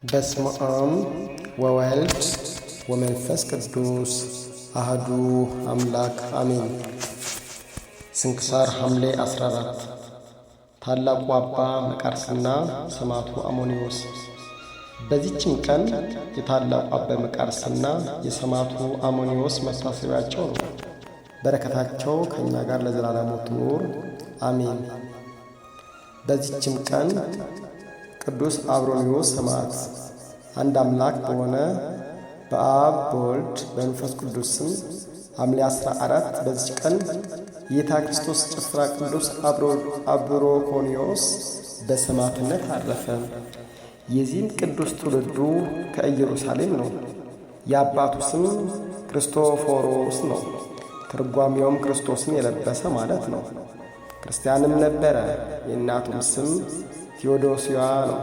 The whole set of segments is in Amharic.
በስመ አብ ወወልድ ወመንፈስ ቅዱስ አሐዱ አምላክ አሜን። ስንክሳር ሐምሌ 14 ታላቁ አባ መቃርስና ሰማዕቱ አሞንዮስ። በዚህችም ቀን የታላቁ አባ መቃርስና የሰማዕቱ አሞንዮስ መታሰቢያቸው ነው። በረከታቸው ከእኛ ጋር ለዘላለሙ ትኑር አሜን። በዚህችም ቀን ቅዱስ አብሮንዮስ ሰማዕት። አንድ አምላክ በሆነ በአብ በወልድ በመንፈስ ቅዱስ ስም ሐምሌ 14 በዚች ቀን ጌታ ክርስቶስ ጭፍራ ቅዱስ አብሮኮንዮስ በሰማዕትነት አረፈ። የዚህም ቅዱስ ትውልዱ ከኢየሩሳሌም ነው። የአባቱ ስም ክርስቶፎሮስ ነው። ትርጓሜውም ክርስቶስን የለበሰ ማለት ነው። ክርስቲያንም ነበረ። የእናቱም ስም ቴዎዶስያ ነው።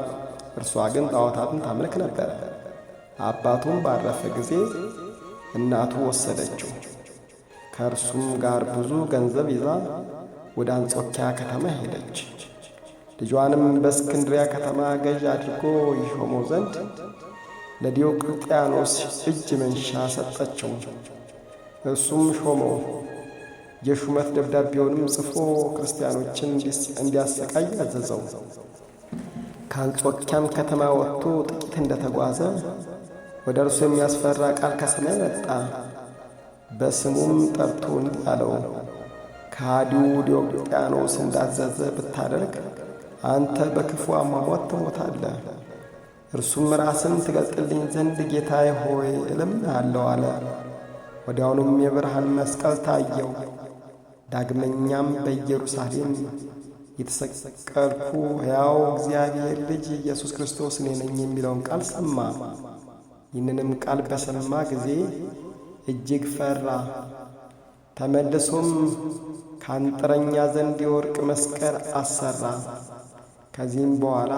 እርሷ ግን ጣዖታትን ታመልክ ነበረ። አባቱም ባረፈ ጊዜ እናቱ ወሰደችው። ከእርሱም ጋር ብዙ ገንዘብ ይዛ ወደ አንጾኪያ ከተማ ሄደች። ልጇንም በእስክንድሪያ ከተማ ገዥ አድርጎ ይሾመው ዘንድ ለዲዮቅልጥያኖስ እጅ መንሻ ሰጠችው። እርሱም ሾመው። የሹመት ደብዳቤውንም ጽፎ ክርስቲያኖችን እንዲያሰቃይ አዘዘው። ከአንጾኪያም ከተማ ወጥቶ ጥቂት እንደተጓዘ ወደ እርሱ የሚያስፈራ ቃል ከሰማይ መጣ። በስሙም ጠርቶ እንዲህ አለው፣ ከሃዲው ዲዮቅልጥያኖስ እንዳዘዘ ብታደርግ አንተ በክፉ አሟሟት ትሞታለህ። እርሱም ራስን ትገልጥልኝ ዘንድ ጌታዬ ሆይ እለምንሃለሁ አለ። ወዲያውኑም የብርሃን መስቀል ታየው። ዳግመኛም በኢየሩሳሌም የተሰቀልኩ ሕያው እግዚአብሔር ልጅ ኢየሱስ ክርስቶስ እኔ ነኝ የሚለውን ቃል ሰማ። ይህንንም ቃል በሰማ ጊዜ እጅግ ፈራ። ተመልሶም ከአንጥረኛ ዘንድ የወርቅ መስቀል አሰራ። ከዚህም በኋላ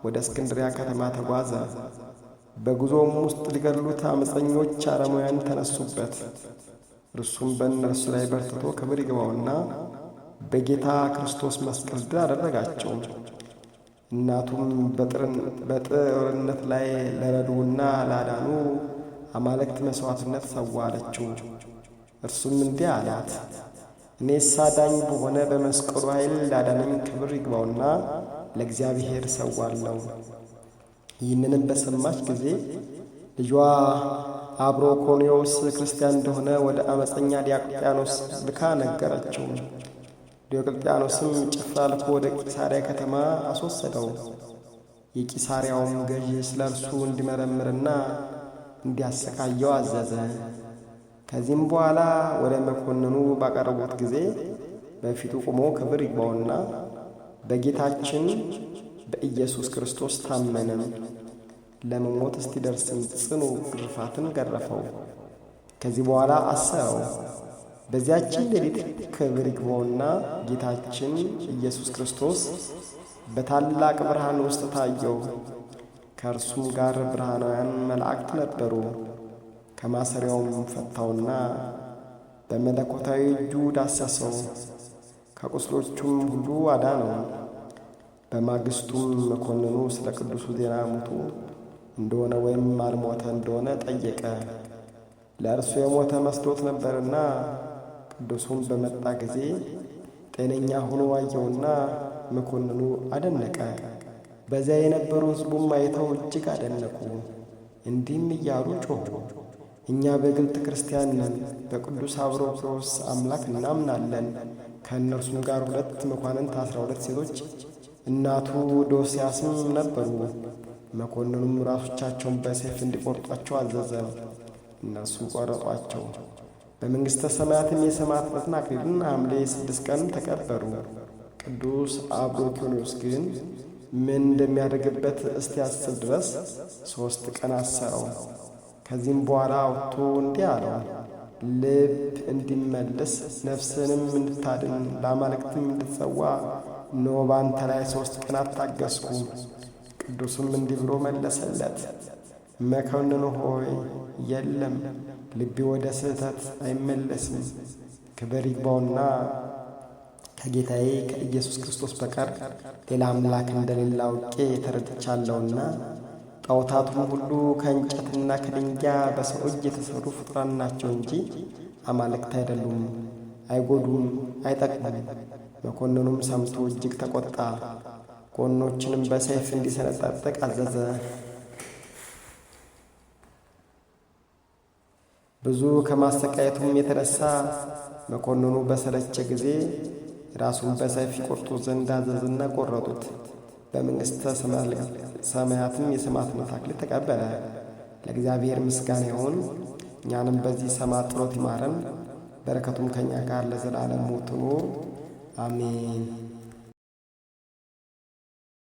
ወደ እስክንድሪያ ከተማ ተጓዘ። በጉዞም ውስጥ ሊገድሉት ዓመፀኞች አረማውያን ተነሱበት። እርሱም በእነርሱ ላይ በርትቶ ክብር ይግባውና በጌታ ክርስቶስ መስቀል ድል አደረጋቸው። እናቱም በጦርነት ላይ ለረዱና ላዳኑ አማልክት መሥዋዕትነት ሰዋ አለችው። እርሱም እንዲህ አላት፣ እኔስ አዳኝ በሆነ በመስቀሉ ኃይል ላዳነኝ ክብር ይግባውና ለእግዚአብሔር ሰዋለሁ። ይህንንም በሰማች ጊዜ ልጇ አብሮኮንዮስ ክርስቲያን እንደሆነ ወደ ዓመፀኛ ዲዮቅልጥያኖስ ልካ ነገረችው። ዲዮቅልጥያኖስም ጭፍራ ልኮ ወደ ቂሳርያ ከተማ አስወሰደው። የቂሳርያውም ገዥ ስለ እርሱ እንዲመረምርና እንዲያሰቃየው አዘዘ። ከዚህም በኋላ ወደ መኮንኑ ባቀረቡት ጊዜ በፊቱ ቆሞ ክብር ይግባውና በጌታችን በኢየሱስ ክርስቶስ ታመነም። ለመሞት እስኪደርስም ጽኑ ግርፋትን ገረፈው። ከዚህ በኋላ አሰረው። በዚያችን ሌሊት ክብር ይግባውና ጌታችን ኢየሱስ ክርስቶስ በታላቅ ብርሃን ውስጥ ታየው። ከእርሱም ጋር ብርሃናውያን መላእክት ነበሩ። ከማሰሪያውም ፈታውና በመለኮታዊ እጁ ዳሰሰው። ከቁስሎቹም ሁሉ አዳነው። በማግስቱም መኮንኑ ስለ ቅዱሱ ዜና ሞቱ እንደሆነ ወይም አልሞተ እንደሆነ ጠየቀ። ለእርሱ የሞተ መስሎት ነበርና ቅዱሱም በመጣ ጊዜ ጤነኛ ሆኖ አየውና መኮንኑ አደነቀ። በዚያ የነበሩ ሕዝቡም አይተው እጅግ አደነቁ። እንዲህም እያሉ ጮኹ፣ እኛ በግልጥ ክርስቲያን ነን፣ በቅዱስ አብሮኮንዮስ አምላክ እናምናለን። ከእነርሱም ጋር 2 መኳንንት 12 ሴቶች እናቱ ዶስያስም ነበሩ። መኮንኑም ራሶቻቸውን በሰይፍ እንዲቆርጧቸው አዘዘ። እነርሱም ቆረጧቸው። በመንግሥተ ሰማያትም የሰማዕትነትን አክሊልን ሐምሌ 6 ቀን ተቀበሩ። ቅዱስ አብሮኮንዮስ ግን ምን እንደሚያደርግበት እስቲያስብ ድረስ 3 ቀን አሰረው። ከዚህም በኋላ አውጥቶ እንዲህ አለው፣ ልብ እንዲመለስ ነፍስንም እንድታድን ለአማልክትም እንድትሰዋ እነሆ በአንተ ላይ 3 ቀናት ታገስኩ። ቅዱስም እንዲህ ብሎ መለሰለት፣ መኮንን ሆይ የለም፣ ልቤ ወደ ስህተት አይመለስም። ክብር ይግባውና ከጌታዬ ከኢየሱስ ክርስቶስ በቀር ሌላ አምላክ እንደሌለ አውቄ ተረድቻለሁና ጣዖታቱም ሁሉ ከእንጨትና ከድንጋይ በሰው እጅ የተሠሩ ፍጡራን ናቸው እንጂ አማልክት አይደሉም። አይጎዱም፣ አይጠቅሙም። መኮንኑም ሰምቶ እጅግ ተቈጣ። ጎኖችንም በሰይፍ እንዲሰነጣጠቅ አዘዘ። ብዙ ከማሰቃየቱም የተነሣ መኮንኑ በሰለቸ ጊዜ ራሱን በሰይፍ ይቈርጡ ዘንድ አዘዘና ቈረጡት። በመንግሥተ ሰማያትም የሰማዕትነት አክሊል ተቀበለ። ለእግዚአብሔር ምስጋና ይሁን። እኛንም በዚህ ሰማዕት ጸሎት ይማረን፣ በረከቱም ከእኛ ጋር ለዘላለሙ ትኑር አሜን።